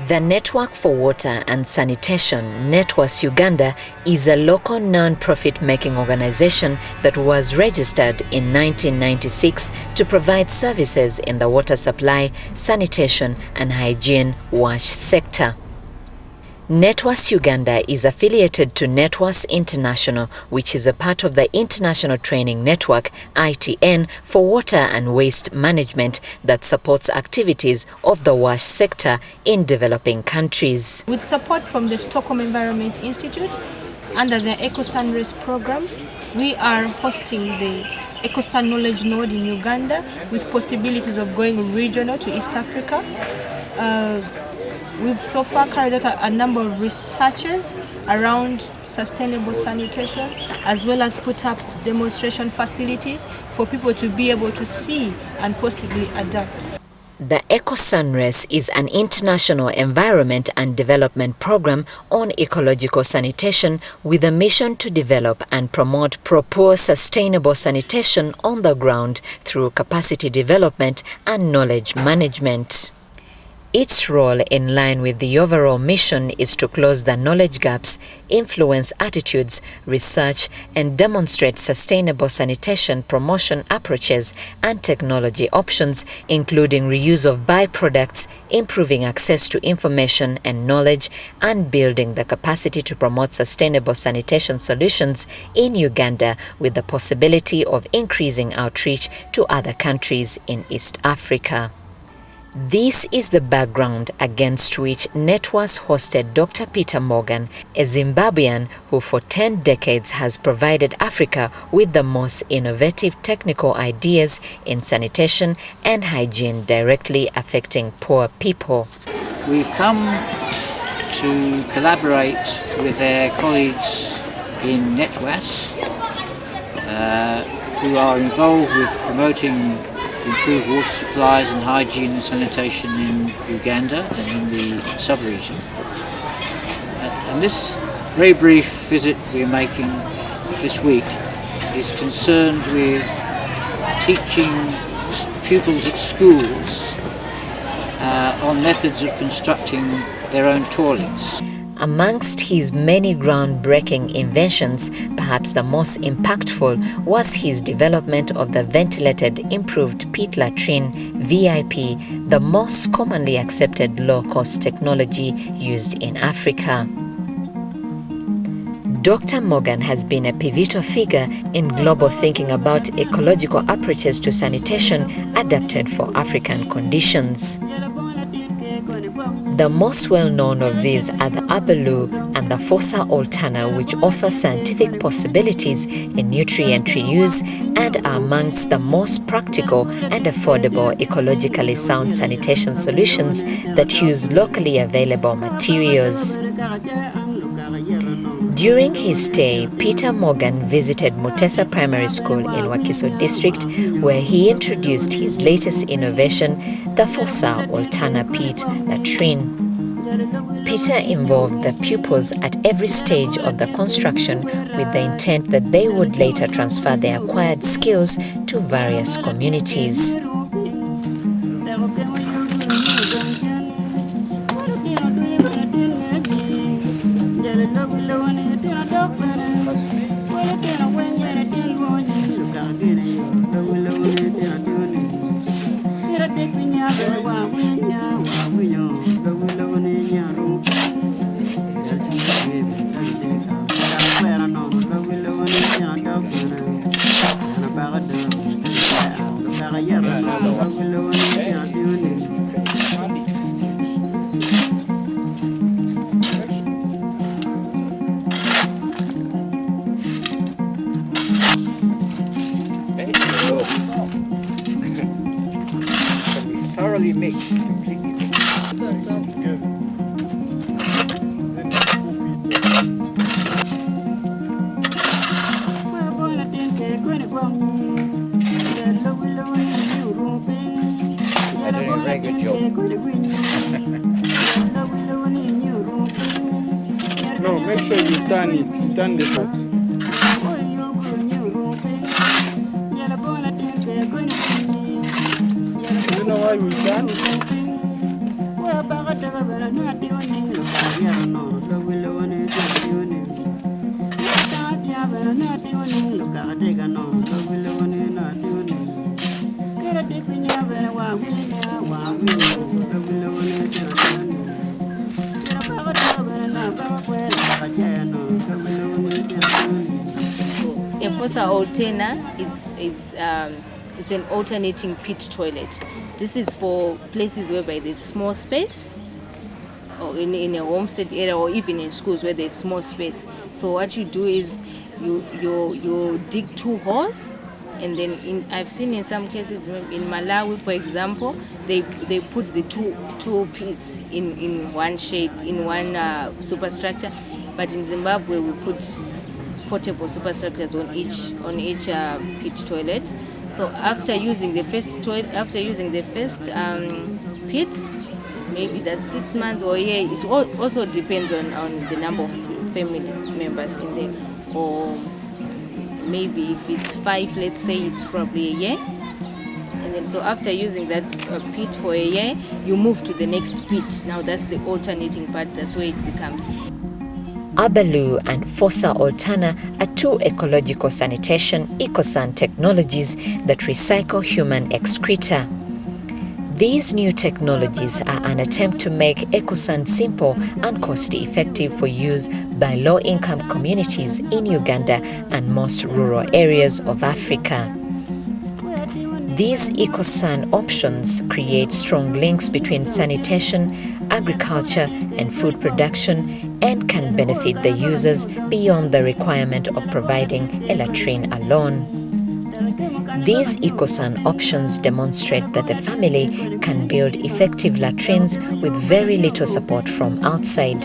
The Network for Water and Sanitation, NETWAS Uganda, is a local non-profit making organization that was registered in 1996 to provide services in the water supply, sanitation and hygiene WASH sector. NETWAS Uganda is affiliated to NETWAS International, which is a part of the International Training Network (ITN) for water and waste management that supports activities of the WASH sector in developing countries. With support from the Stockholm Environment Institute, under the EcoSanRes program, we are hosting the EcoSan Knowledge Node in Uganda with possibilities of going regional to East Africa. We've so far carried out a number of researches around sustainable sanitation, as well as put up demonstration facilities for people to be able to see and possibly adapt. The EcoSanRes is an international environment and development program on ecological sanitation with a mission to develop and promote proper sustainable sanitation on the ground through capacity development and knowledge management. Its role, in line with the overall mission, is to close the knowledge gaps, influence attitudes, research, and demonstrate sustainable sanitation promotion approaches and technology options, including reuse of byproducts, improving access to information and knowledge, and building the capacity to promote sustainable sanitation solutions in Uganda, with the possibility of increasing outreach to other countries in East Africa. This is the background against which NETWAS hosted Dr. Peter Morgan, a Zimbabwean who for 10 decades has provided Africa with the most innovative technical ideas in sanitation and hygiene directly affecting poor people. We've come to collaborate with their colleagues in NETWAS who are involved with promoting improved water supplies and hygiene and sanitation in Uganda and in the sub-region. And this very brief visit we're making this week is concerned with teaching pupils at schools on methods of constructing their own toilets. Amongst his many groundbreaking inventions, perhaps the most impactful was his development of the ventilated improved pit latrine VIP, the most commonly accepted low-cost technology used in Africa. Dr. Morgan has been a pivotal figure in global thinking about ecological approaches to sanitation adapted for African conditions. The most well-known of these are the Abaloo and the Fossa Alterna, which offer scientific possibilities in nutrient reuse and are amongst the most practical and affordable ecologically sound sanitation solutions that use locally available materials. During his stay, Peter Morgan visited Muteesa Primary School in Wakiso district, where he introduced his latest innovation, the Fossa Alterna pit latrine. Peter involved the pupils at every stage of the construction with the intent that they would later transfer their acquired skills to various communities. Thoroughly mixed, completely mixed. They're doing a very good job. No, make sure you turn the pot. You know why we turn? Fossa Alterna, it's an alternating pit toilet. This is for places whereby there's small space, or in a homestead area, or even in schools where there's small space. So what you do is you dig 2 holes, and then I've seen in some cases in Malawi, for example, they put the two pits in one shade, in one superstructure. But in Zimbabwe, we put portable superstructures on each pit toilet. So after using the first pit, maybe that's 6 months or a year. It also depends on the number of family members in there. Or maybe if it's 5, let's say, it's probably a year. And then so after using that pit for a year, you move to the next pit. Now that's the alternating part. That's where it becomes. Abalu and Fossa Alterna are 2 ecological sanitation EcoSan technologies that recycle human excreta. These new technologies are an attempt to make EcoSan simple and cost-effective for use by low-income communities in Uganda and most rural areas of Africa. These EcoSan options create strong links between sanitation, agriculture, and food production, and can benefit the users beyond the requirement of providing a latrine alone. These EcoSan options demonstrate that the family can build effective latrines with very little support from outside.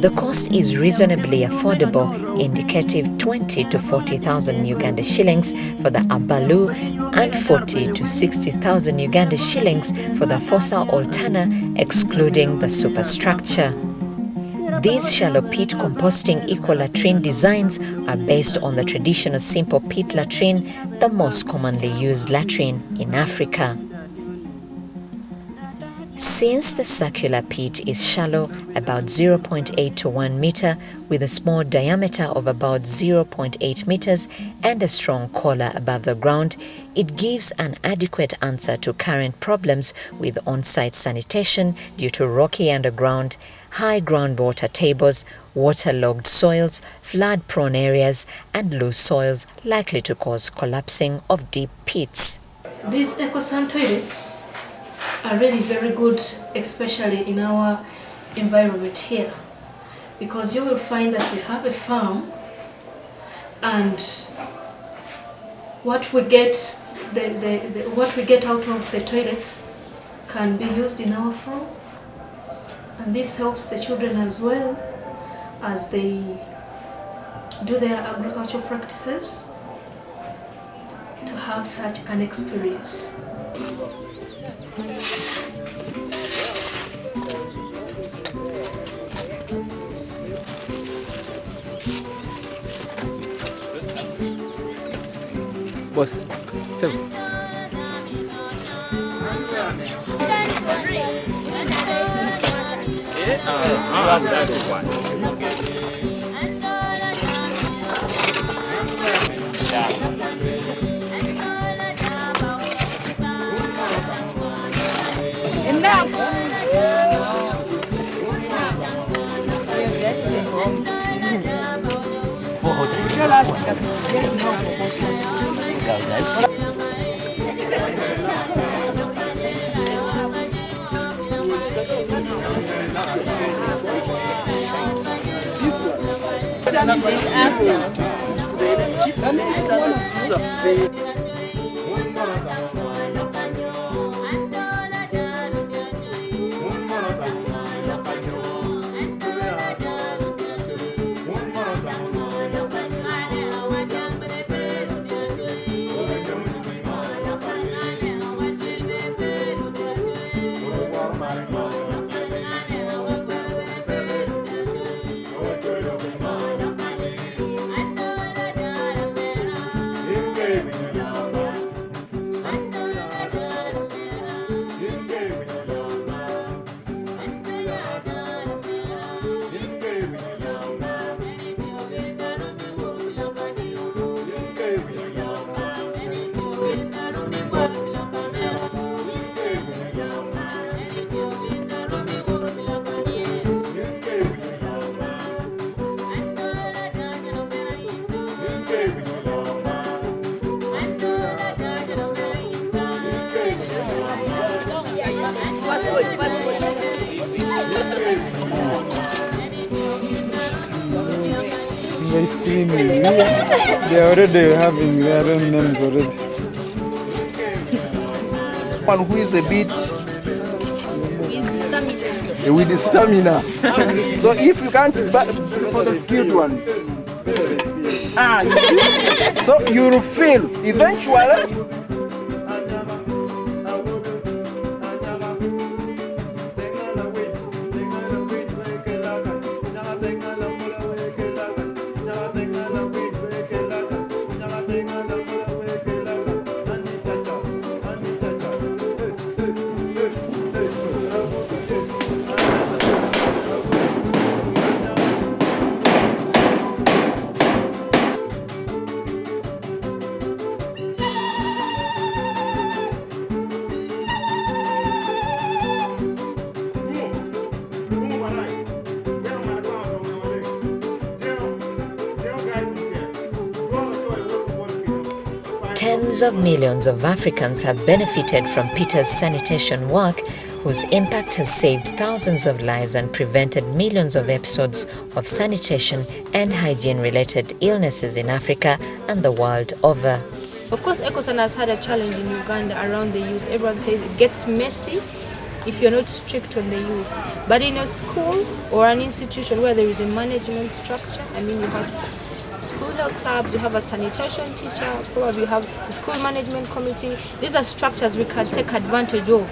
The cost is reasonably affordable, indicative 20 to 40,000 Uganda shillings for the Abalu and 40 to 60,000 Uganda shillings for the Fossa Alterna, excluding the superstructure. These shallow pit composting eco-latrine designs are based on the traditional simple pit latrine, the most commonly used latrine in Africa. Since the circular pit is shallow, about 0.8 to 1 meter, with a small diameter of about 0.8 meters and a strong collar above the ground, it gives an adequate answer to current problems with on-site sanitation due to rocky underground, high groundwater tables, waterlogged soils, flood-prone areas, and loose soils likely to cause collapsing of deep pits. These EcoSan toilets are really very good, especially in our environment here, because you will find that we have a farm, and what we get, what we get out of the toilets can be used in our farm, and this helps the children as well as they do their agricultural practices to have such an experience. Boss, seven. cleaning. They are already having their own names already. One who is a bit With with stamina. So if you can't, for the skilled ones. You see? So you'll fail eventually. Tens of millions of Africans have benefited from Peter's sanitation work, whose impact has saved thousands of lives and prevented millions of episodes of sanitation and hygiene-related illnesses in Africa and the world over. Of course, EcoSan has had a challenge in Uganda around the use. Everyone says it gets messy if you're not strict on the use. But in a school or an institution where there is a management structure, I mean, you have school health clubs, you have a sanitation teacher, probably you have a school management committee. These are structures we can take advantage of,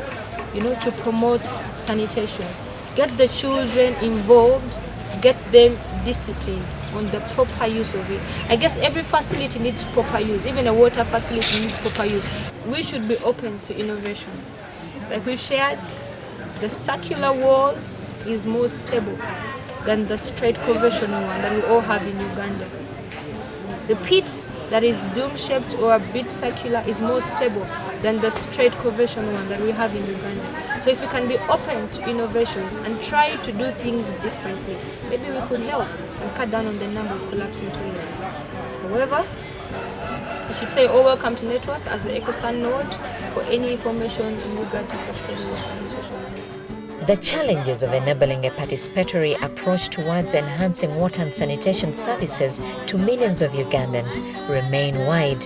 to promote sanitation. Get the children involved, get them disciplined on the proper use of it. I guess every facility needs proper use, even a water facility needs proper use. We should be open to innovation. Like we shared, the circular wall is more stable than the straight conventional one that we all have in Uganda. The pit that is dome-shaped or a bit circular is more stable than the straight conventional one that we have in Uganda. So if we can be open to innovations and try to do things differently, maybe we could help and cut down on the number of collapsing toilets. However, I should say, welcome to NETWAS as the EcoSan node for any information in regard to sustainable sanitation. The challenges of enabling a participatory approach towards enhancing water and sanitation services to millions of Ugandans remain wide.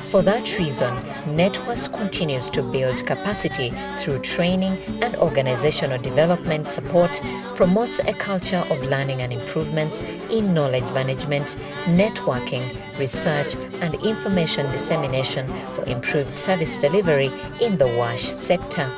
For that reason, NETWAS continues to build capacity through training and organizational development support, promotes a culture of learning and improvements in knowledge management, networking, research, and information dissemination for improved service delivery in the WASH sector.